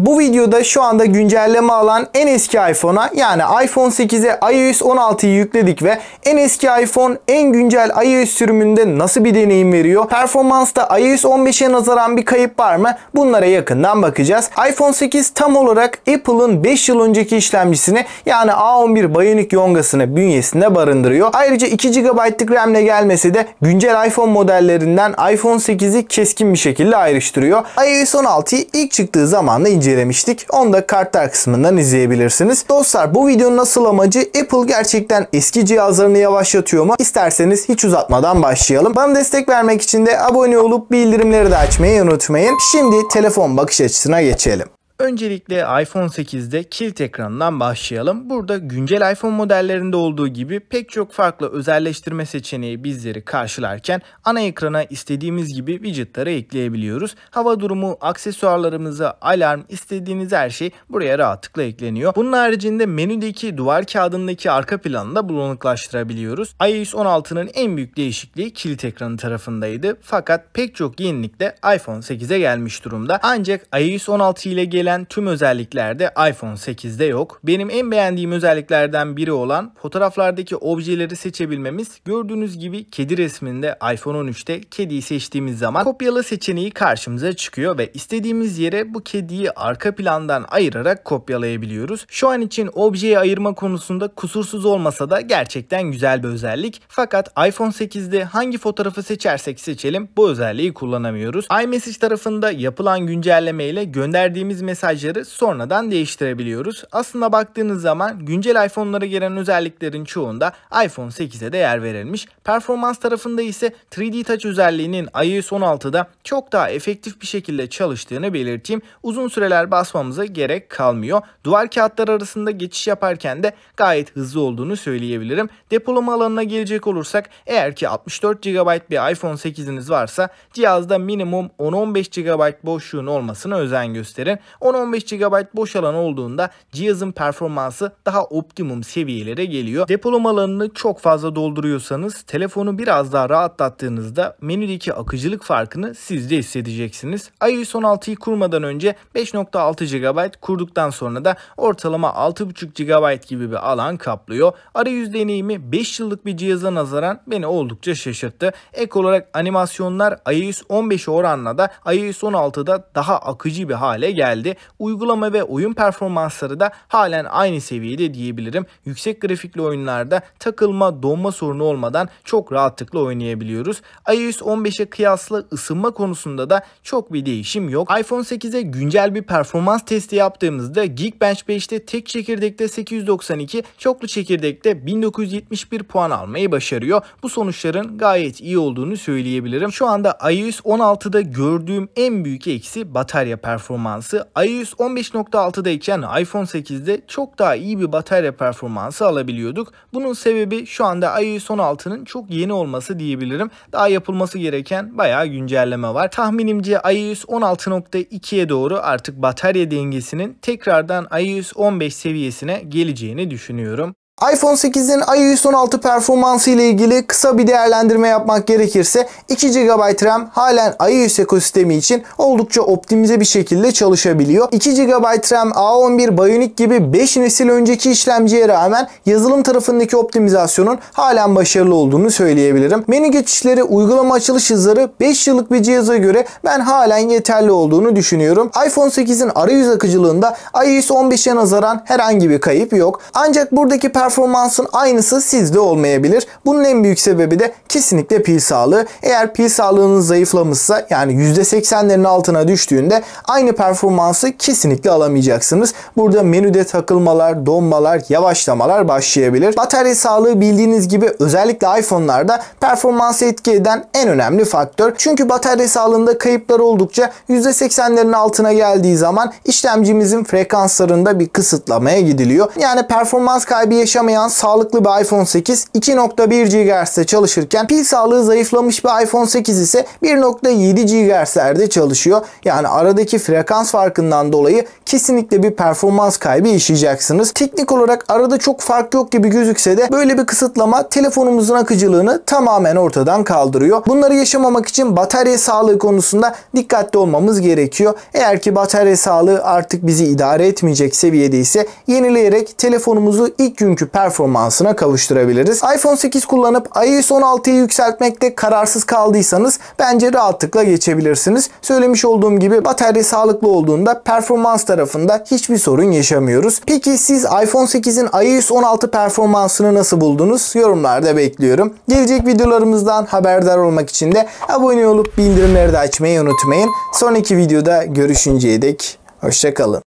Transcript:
Bu videoda şu anda güncelleme alan en eski iPhone'a yani iPhone 8'e iOS 16'yı yükledik ve en eski iPhone en güncel iOS sürümünde nasıl bir deneyim veriyor? Performansta iOS 15'e nazaran bir kayıp var mı? Bunlara yakından bakacağız. iPhone 8 tam olarak Apple'ın 5 yıl önceki işlemcisini yani A11 Bionic yongasını bünyesinde barındırıyor. Ayrıca 2 GB'lık RAM ile gelmesi de güncel iPhone modellerinden iPhone 8'i keskin bir şekilde ayrıştırıyor. iOS 16'yı ilk çıktığı zamanla incelemiştik. Onu da kartlar kısmından izleyebilirsiniz. Dostlar, bu videonun asıl amacı Apple gerçekten eski cihazlarını yavaşlatıyor mu? İsterseniz hiç uzatmadan başlayalım. Bana destek vermek için de abone olup bildirimleri de açmayı unutmayın. Şimdi telefon bakış açısına geçelim. Öncelikle iPhone 8'de kilit ekranından başlayalım. Burada güncel iPhone modellerinde olduğu gibi pek çok farklı özelleştirme seçeneği bizleri karşılarken ana ekrana istediğimiz gibi widgetları ekleyebiliyoruz. Hava durumu, aksesuarlarımıza, alarm, istediğiniz her şey buraya rahatlıkla ekleniyor. Bunun haricinde menüdeki duvar kağıdındaki arka planını da bulanıklaştırabiliyoruz. iOS 16'nın en büyük değişikliği kilit ekranı tarafındaydı. Fakat pek çok yenilik de iPhone 8'e gelmiş durumda. Ancak iOS 16 ile gelen tüm özellikler de iPhone 8'de yok. Benim en beğendiğim özelliklerden biri olan fotoğraflardaki objeleri seçebilmemiz. Gördüğünüz gibi kedi resminde iPhone 13'te kediyi seçtiğimiz zaman kopyala seçeneği karşımıza çıkıyor ve istediğimiz yere bu kediyi arka plandan ayırarak kopyalayabiliyoruz. Şu an için objeyi ayırma konusunda kusursuz olmasa da gerçekten güzel bir özellik. Fakat iPhone 8'de hangi fotoğrafı seçersek seçelim bu özelliği kullanamıyoruz. iMessage tarafında yapılan güncelleme ile gönderdiğimiz mesajları sonradan değiştirebiliyoruz. Aslında baktığınız zaman güncel iPhone'lara gelen özelliklerin çoğunda iPhone 8'e de yer verilmiş. Performans tarafında ise 3D Touch özelliğinin iOS 16'da çok daha efektif bir şekilde çalıştığını belirteyim. Uzun süreler basmamıza gerek kalmıyor. Duvar kağıtları arasında geçiş yaparken de gayet hızlı olduğunu söyleyebilirim. Depolama alanına gelecek olursak eğer ki 64 GB bir iPhone 8'iniz varsa cihazda minimum 10-15 GB boşluğun olmasına özen gösterin. 10-15 GB boş alan olduğunda cihazın performansı daha optimum seviyelere geliyor. Depolama alanını çok fazla dolduruyorsanız telefonu biraz daha rahatlattığınızda menüdeki akıcılık farkını siz de hissedeceksiniz. iOS 16'yı kurmadan önce 5.6 GB kurduktan sonra da ortalama 6.5 GB gibi bir alan kaplıyor. Arayüz deneyimi 5 yıllık bir cihaza nazaran beni oldukça şaşırttı. Ek olarak animasyonlar iOS 15'e oranla da iOS 16'da daha akıcı bir hale geldi. Uygulama ve oyun performansları da halen aynı seviyede diyebilirim. Yüksek grafikli oyunlarda takılma, donma sorunu olmadan çok rahatlıkla oynayabiliyoruz. iOS 15'e kıyasla ısınma konusunda da çok bir değişim yok. iPhone 8'e güncel bir performans testi yaptığımızda Geekbench 5'te tek çekirdekte 892, çoklu çekirdekte 1971 puan almayı başarıyor. Bu sonuçların gayet iyi olduğunu söyleyebilirim. Şu anda iOS 16'da gördüğüm en büyük eksi batarya performansı. iOS 15.6'dayken iPhone 8'de çok daha iyi bir batarya performansı alabiliyorduk. Bunun sebebi şu anda iOS 16'nın çok yeni olması diyebilirim. Daha yapılması gereken bayağı güncelleme var. Tahminimce iOS 16.2'ye doğru artık batarya dengesinin tekrardan iOS 15 seviyesine geleceğini düşünüyorum. iPhone 8'in iOS 16 performansı ile ilgili kısa bir değerlendirme yapmak gerekirse 2 GB RAM halen iOS ekosistemi için oldukça optimize bir şekilde çalışabiliyor. 2 GB RAM A11 Bionic gibi 5 nesil önceki işlemciye rağmen yazılım tarafındaki optimizasyonun halen başarılı olduğunu söyleyebilirim. Menü geçişleri, uygulama açılış hızları 5 yıllık bir cihaza göre ben halen yeterli olduğunu düşünüyorum. iPhone 8'in arayüz akıcılığında iOS 15'e nazaran herhangi bir kayıp yok. Ancak buradaki performansın aynısı sizde olmayabilir. Bunun en büyük sebebi de kesinlikle pil sağlığı. Eğer pil sağlığınız zayıflamışsa yani %80'lerin altına düştüğünde aynı performansı kesinlikle alamayacaksınız. Burada menüde takılmalar, donmalar, yavaşlamalar başlayabilir. Batarya sağlığı bildiğiniz gibi özellikle iPhone'larda performansı etki eden en önemli faktör. Çünkü batarya sağlığında kayıplar oldukça %80'lerin altına geldiği zaman işlemcimizin frekanslarında bir kısıtlamaya gidiliyor. Yani performans kaybı yaşadığınız yaşamayan sağlıklı bir iPhone 8 2.1 GHz'de çalışırken pil sağlığı zayıflamış bir iPhone 8 ise 1.7 GHz'lerde çalışıyor. Yani aradaki frekans farkından dolayı kesinlikle bir performans kaybı yaşayacaksınız. Teknik olarak arada çok fark yok gibi gözükse de böyle bir kısıtlama telefonumuzun akıcılığını tamamen ortadan kaldırıyor. Bunları yaşamamak için batarya sağlığı konusunda dikkatli olmamız gerekiyor. Eğer ki batarya sağlığı artık bizi idare etmeyecek seviyede ise yenileyerek telefonumuzu ilk günkü performansına kavuşturabiliriz. iPhone 8 kullanıp iOS 16'yı yükseltmekte kararsız kaldıysanız bence rahatlıkla geçebilirsiniz. Söylemiş olduğum gibi batarya sağlıklı olduğunda performans tarafında hiçbir sorun yaşamıyoruz. Peki siz iPhone 8'in iOS 16 performansını nasıl buldunuz? Yorumlarda bekliyorum. Gelecek videolarımızdan haberdar olmak için de abone olup bildirimleri de açmayı unutmayın. Sonraki videoda görüşünceye dek hoşça kalın.